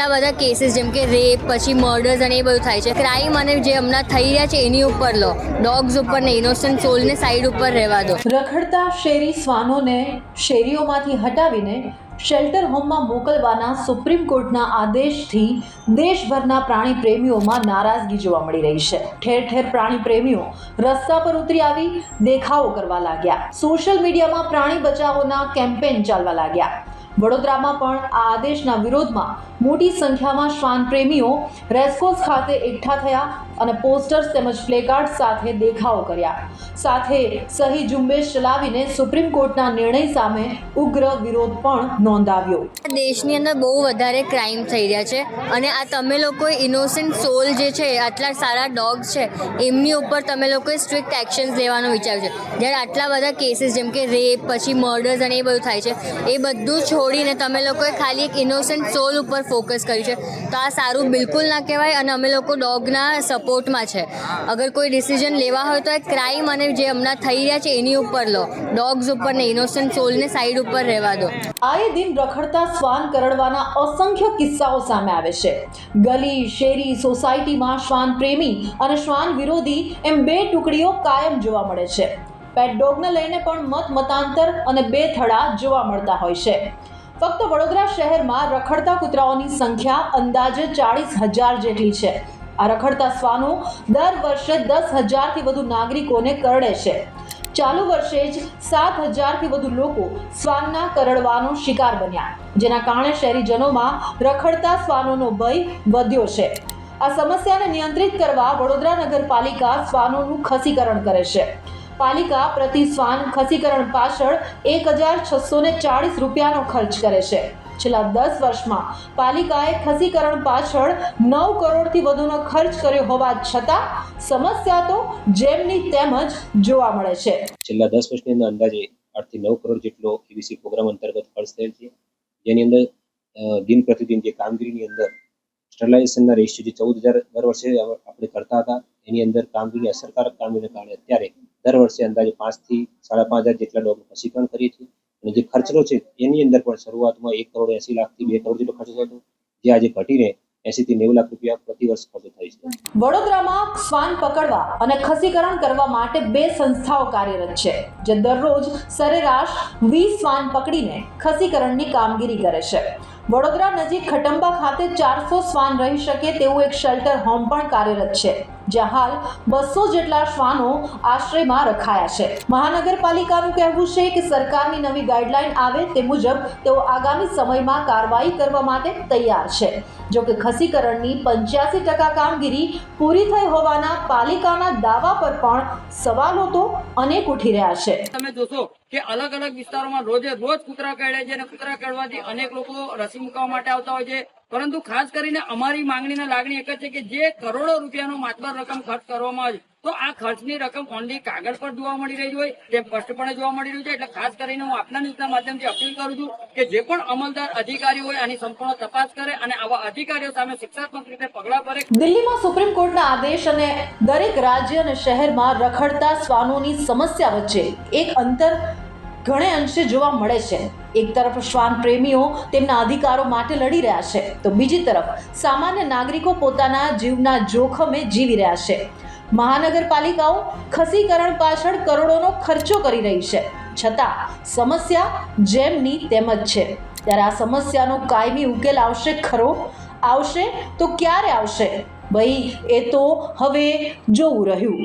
આટલા બધા કેસીસ જેમ કે રેપ પછી મર્ડર્સ અને એ બધું થાય છે, ક્રાઇમ અને જે હમણાં થઈ રહ્યા છે એની ઉપર લો, ડોગ્સ ઉપર ને ઇનોસન્ટ સોલને સાઈડ ઉપર રહેવા દો. રખડતા શેરી શ્વાનોને શેરીઓમાંથી હટાવીને શેલ્ટર હોમમાં મોકલવાના સુપ્રીમ કોર્ટના આદેશથી દેશભરના પ્રાણી પ્રેમીઓમાં નારાજગી જોવા મળી રહી છે. ઠેર ઠેર પ્રાણી પ્રેમીઓ રસ્તા પર ઉતરી આવી દેખાવો કરવા લાગ્યા. સોશિયલ મીડિયામાં પ્રાણી બચાવોના કેમ્પેન ચાલવા લાગ્યા. વડોદરામાં પણ આ આદેશના વિરોધમાં મોટી સંખ્યામાં શ્વાન પ્રેમીઓ રેસકોર્સ ખાતે એકઠા થયા અને પોસ્ટર્સ તેમજ પ્લેકાર્ડ સાથે દેખાવો કર્યા. સાથે સહી ઝુંબેશ ચલાવીને સુપ્રીમ કોર્ટના નિર્ણય સામે ઉગ્ર વિરોધ પણ નોંધાવ્યો. દેશની અંદર બહુ વધારે ક્રાઇમ થઈ રહ્યા છે અને આ તમે લોકોએ ઇનોસન્ટ સોલ જે છે, આટલા સારા ડોગ્સ છે, એમની ઉપર તમે લોકોએ સ્ટ્રિક્ટ એક્શન્સ લેવાનું વિચાર્યું છે. જ્યારે આટલા બધા કેસીસ જેમ કે રેપ પછી મર્ડર્સ અને એ બધું થાય છે, એ બધું છોડીને તમે લોકોએ ખાલી એક ઇનોસન્ટ સોલ ઉપર ફોકસ કર્યું છે, તો આ સારું બિલકુલ ના કહેવાય. અને અમે લોકો ડોગના સપોર્ટમાં છે. અગર કોઈ ડિસિઝન લેવા હોય તો એ ક્રાઇમ અને જે હમણાં થઈ રહ્યા છે એની ઉપર લો, ડોગ્સ ઉપર ને ઇનોસન્ટ સોલને સાઈડ ઉપર રહેવા દો. આએ દિન રખડતા શ્વાન કરડવાના અસંખ્ય કિસ્સાઓ સામે આવે છે. ગલી, શેરી, સોસાયટીમાં શ્વાન પ્રેમી અને શ્વાન વિરોધી એમ બે ટુકડીઓ કાયમ જોવા મળે છે. પેટ ડોગને લઈને પણ મતાંતર અને બે થડા જોવા મળતા હોય છે. ફક્ત વડોદરા શહેરમાં રખડતા કૂતરાઓની સંખ્યા અંદાજે 40,000 જેટલી છે. આ રખડતા શ્વાનો દર વર્ષે 10,000થી વધુ નાગરિકોને કરડે છે. ચાલુ વર્ષે જ 7,000થી વધુ લોકો શ્વાનના કરડવાનો શિકાર બન્યા, જેના કારણે શહેરીજનોમાં રખડતા શ્વાનોનો ભય વધ્યો છે. આ સમસ્યાને નિયંત્રિત કરવા વડોદરા નગરપાલિકા શ્વાનોનું ખસીકરણ કરે છે. પાલિકા પ્રતિ શ્વાન ખસીકરણ પાછળ 1,640 રૂપિયાનો ખર્ચ કરે છે. છેલ્લા 10 વર્ષમાં પાલિકાએ ખસીકરણ પાછળ 9 કરોડથી વધુનો ખર્ચ કર્યો હોવા છતાં સમસ્યા તો જેમની તેમ જ જોવા મળે છે. છેલ્લા 10 વર્ષની અંદર અંદાજે 8 થી 9 કરોડ જેટલો એબીસી પ્રોગ્રામ અંતર્ગત ખર્ચ થયેલ છે, જેની અંદર દિન પ્રતિદિન જે કામગીરીની અંદર સ્ટરલાઇઝેશનના રેશિયો જે 14,000 દર વર્ષે આપણે કરતા હતા, એની અંદર કામગીરી અસરકારક કામગીરીને કારણે અત્યારે દર વર્ષે અંદાજે 5,000 થી 5,500 જેટલા ડોગનું ખસીકરણ કરીએ છીએ. અને જે ખર્ચનો છે એની અંદર પણ શરૂઆતમાં 1,80,00,000 થી 2 કરોડ જેટલો ખર્ચ થતો, જે આજે ઘટીને 80 થી 90 લાખ રૂપિયા પ્રતિ વર્ષ ખર્ચ થાય છે. વડોદરામાં શ્વાન પકડવા અને ખસીકરણ કરવા માટે 2 સંસ્થાઓ કાર્યરત છે, જે દરરોજ સરેરાશ 20 શ્વાન પકડીને ખસીકરણની કામગીરી કરે છે. વડોદરા નજીક ખટંબા ખાતે 400 શ્વાન રહી શકે તેવું એક શેલ્ટર હોમ પણ કાર્યરત છે, જ્યાં હાલ 200 જેટલા શ્વાનો આશ્રયમાં રખાયા છે. મહાનગરપાલિકાનું કહેવું છે કે સરકારની નવી ગાઈડલાઈન આવે તે મુજબ તેઓ આગામી સમયમાં કાર્યવાહી કરવા માટે તૈયાર છે. જો કે ખસીકરણની 85% કામગીરી પૂરી થઈ હોવાના પાલિકાના દાવા પર પણ સવાલો તો અનેક ઉઠી રહ્યા છે. તમે જોશો કે અલગ અલગ વિસ્તારોમાં રોજ કૂતરા કરડે છે અને કૂતરા કરડવાથી અનેક લોકો રસી મૂકવા માટે આવતા હોય છે. પરંતુ ખાસ કરીને અમારી માંગણીના લાગણી એક જ છે કે જે કરોડો રૂપિયાનો માતબર રકમ ખર્ચ કરવામાં આવે તો આ ખર્ચની રકમ ઓનલી કાગળ પર જોવા મળી રહી હોય તે સ્પષ્ટપણે જોવા મળી રહ્યું છે. એટલે ખાસ કરીને હું આપના ન્યૂઝના માધ્યમથી અપીલ કરું છું કે જે પણ અમલદાર અધિકારી હોય આની સંપૂર્ણ તપાસ કરે અને આવા અધિકારીઓ સામે શિક્ષાત્મક રીતે પગલાં ભરે. દિલ્હીમાં સુપ્રીમ કોર્ટના આદેશ અને દરેક રાજ્ય અને શહેરમાં રખડતા શ્વાનોની સમસ્યા વચ્ચે એક અંતર ઘણે અંશે જોવા મળે છે. એક તરફ શ્વાન પ્રેમીઓ તેમના અધિકારો માટે લડી રહ્યા છે, તો બીજી તરફ સામાન્ય નાગરિકો પોતાના જીવના જોખમે જીવી રહ્યા છે. મહાનગરપાલિકાઓ ખસીકરણ પાછળ કરોડોનો ખર્ચો કરી રહી છે, છતાં સમસ્યા જેમની તેમ જ છે. ત્યારે આ સમસ્યાનો કાયમી ઉકેલ આવશે ખરો? આવશે તો ક્યારે આવશે? ભાઈ એ તો હવે જોવું રહ્યું.